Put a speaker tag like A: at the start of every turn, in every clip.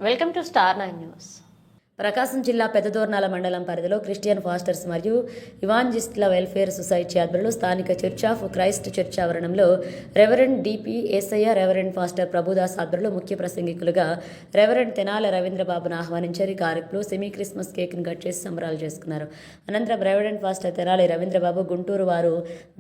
A: Welcome to star 9 news. Prakasam జిల్లా పెద్దదోర్నాల మండలం పరిధిలో క్రిస్టియన్ ఫాస్టర్స్ మరియు ఇవాంజిస్టుల వెల్ఫేర్ సొసైటీ ఆధ్వర్యంలో స్థానిక చర్చ్ ఆఫ్ క్రైస్ట్ చర్చ్ ఆవరణంలో రెవరెండ్ డిపి ఏసయ్య, రెవరెండ్ ఫాస్టర్ ప్రభుదాస్ ఆధ్వర్యంలో ముఖ్య ప్రసంగికులుగా రెవరెండ్ తెనాల రవీంద్రబాబును ఆహ్వానించారు. ఈ కార్యక్రమంలో సెమీ క్రిస్మస్ కేక్ను కట్ చేసి సంబరాలు చేసుకున్నారు. అనంతరం రెవరెండ్ ఫాస్టర్ తెనాలి రవీంద్రబాబు గుంటూరు వారు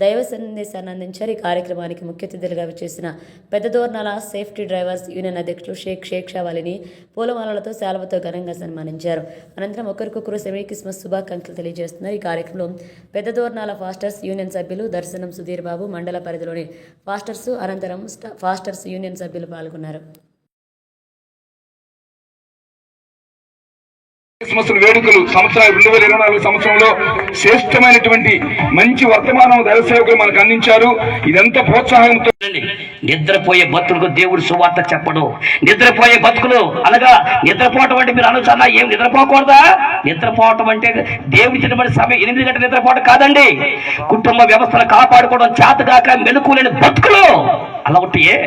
A: దైవ సందేశాన్ని అందించారు. ఈ కార్యక్రమానికి ముఖ్య అతిథులుగా విచ్చేసిన పెద్దదోర్నాల సేఫ్టీ డ్రైవర్స్ యూనియన్ అధ్యక్షుడు షేక్ షావాలిని పూలమాలలతో శాలువతో ఘనంగా సన్మానించారు. అనంతరం ఒకరికొకరు సెమీ క్రిస్మస్ శుభాకాంక్షలు తెలియజేస్తున్నారు. ఈ కార్యక్రమంలో పెద్దదోర్నాల ఫాస్టర్స్ యూనియన్ సభ్యులు దర్శనం సుధీర్ బాబు, మండల పరిధిలోని ఫాస్టర్స్, అనంతరం ఫాస్టర్స్ యూనియన్ సభ్యులు పాల్గొన్నారు.
B: క్రిస్మస్ వేడుకలు సంవత్సరం 2024 సంవత్సరంలో శ్రేష్టమైనటువంటి మంచి వర్తమానం దైవ సేవకులు మనకు అందించారు. ఇదంతా ప్రోత్సాహంతో
C: నిద్రపోయే భక్తులకు దేవుడు సువార్త చెప్పడు. నిద్రపోయే బతుకులు అనగా నిద్రపోవటం అంటే మీరు అనొచ్చన్నా, ఏం నిద్రపోకూడదా? నిద్రపోవటం అంటే దేవుడి చిన్నబడి సమయం 8 గంటల నిద్రపోవడం కాదండి. కుటుంబ వ్యవస్థను కాపాడుకోవడం చేతగాక మెలకులేని బతుకులు అలా ఉంటాయే.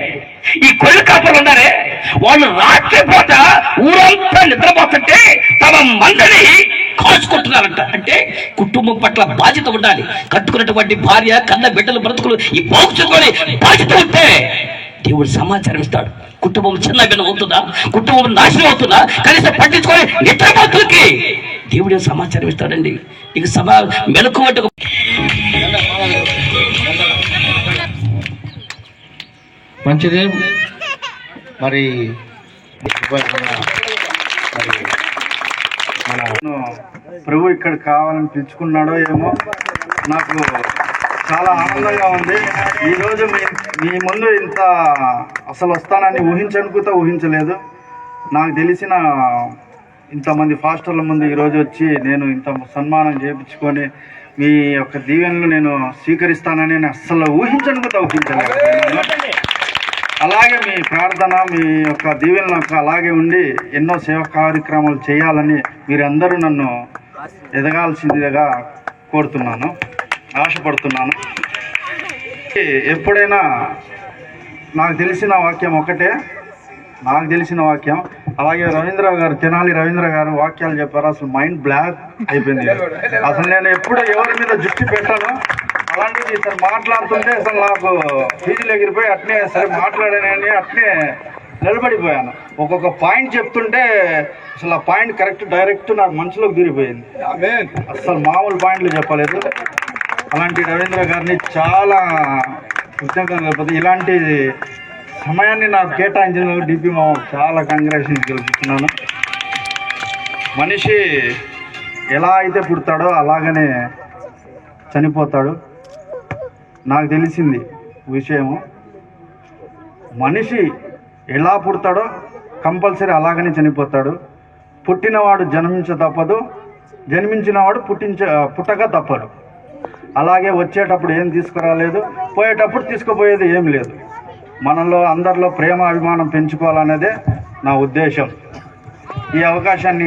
C: ఈ కొళ్ళు కాపలు ఉన్నారే, వాళ్ళు రాత్రిపూట ఊరంతా నిద్రపోతుంటే తమ మందని కాల్చుకుంటున్నారంట. అంటే కుటుంబం పట్ల బాధ్యత ఉండాలి. కట్టుకున్నటువంటి భార్య, కన్న బిడ్డలు, బ్రతుకులు ఈ బాగుచుకొని బాధ్యత ఉంటే దేవుడు సమాచారం ఇస్తాడు. కుటుంబం చిన్న భిన్నం అవుతుందా, కుటుంబం నాశనం అవుతుందా, కనీసం పట్టించుకొని నిద్రపోతులకి దేవుడు సమాచారం ఇస్తాడండి. ఇక మెలకు అంటే
D: మంచిది. మరి మన ప్రభు ఇక్కడ కావాలని పిలుచుకున్నాడో ఏమో, నాకు చాలా ఆనందంగా ఉంది. ఈరోజు మీ ముందు ఇంత అసలు వస్తానని ఊహించలేదు. నాకు తెలిసిన ఇంతమంది ఫాస్టర్ల ముందు ఈరోజు వచ్చి నేను ఇంత సన్మానం చేయించుకొని మీ యొక్క దీవెనలు నేను స్వీకరిస్తానని నేను అస్సలు ఊహించలేదు. అలాగే మీ ప్రార్థన, మీ యొక్క దీవెనలకు అలాగే ఉండి ఎన్నో సేవా కార్యక్రమాలు చేయాలని మీరందరూ నన్ను ఎదగాల్సిందిగా కోరుతున్నాను, ఆశపడుతున్నాను. ఎప్పుడైనా నాకు తెలిసిన వాక్యం ఒకటే, అలాగే తెనాలి రవీంద్ర గారు వాక్యాలు చెప్పారు. అసలు మైండ్ బ్లాక్ అయిపోయింది. అసలు నేను ఎప్పుడు ఎవరి మీద దృష్టి పెట్టాను. అలాంటిది సార్ మాట్లాడుతుంటే అసలు నాకు ఫీజులు ఎగిరిపోయి అట్నే సరే మాట్లాడానని అట్నే నిలబడిపోయాను. ఒక్కొక్క పాయింట్ చెప్తుంటే అసలు ఆ పాయింట్ డైరెక్ట్ నాకు మనసులోకి దూరిపోయింది. అసలు మామూలు పాయింట్లు చెప్పలేదు. అలాంటి రవీంద్ర గారిని చాలా కృతజ్ఞతలు చెప్పదు. ఇలాంటి సమయాన్ని నాకు కేటాయించిన డిపి చాలా కంగ్రాచులేషన్స్ తెలుపుతున్నాను. మనిషి ఎలా అయితే పుడతాడో అలాగనే చనిపోతాడు. నాకు తెలిసింది విషయము, మనిషి ఎలా పుడతాడో కంపల్సరీ అలాగనే చనిపోతాడు. పుట్టినవాడు జన్మించ తప్పదు, జన్మించినవాడు పుట్టక తప్పదు. అలాగే వచ్చేటప్పుడు ఏం తీసుకురాలేదు, పోయేటప్పుడు తీసుకుపోయేది ఏం లేదు. మనలో అందరిలో ప్రేమ అభిమానం పెంచుకోవాలనేదే నా ఉద్దేశం. ఈ అవకాశాన్ని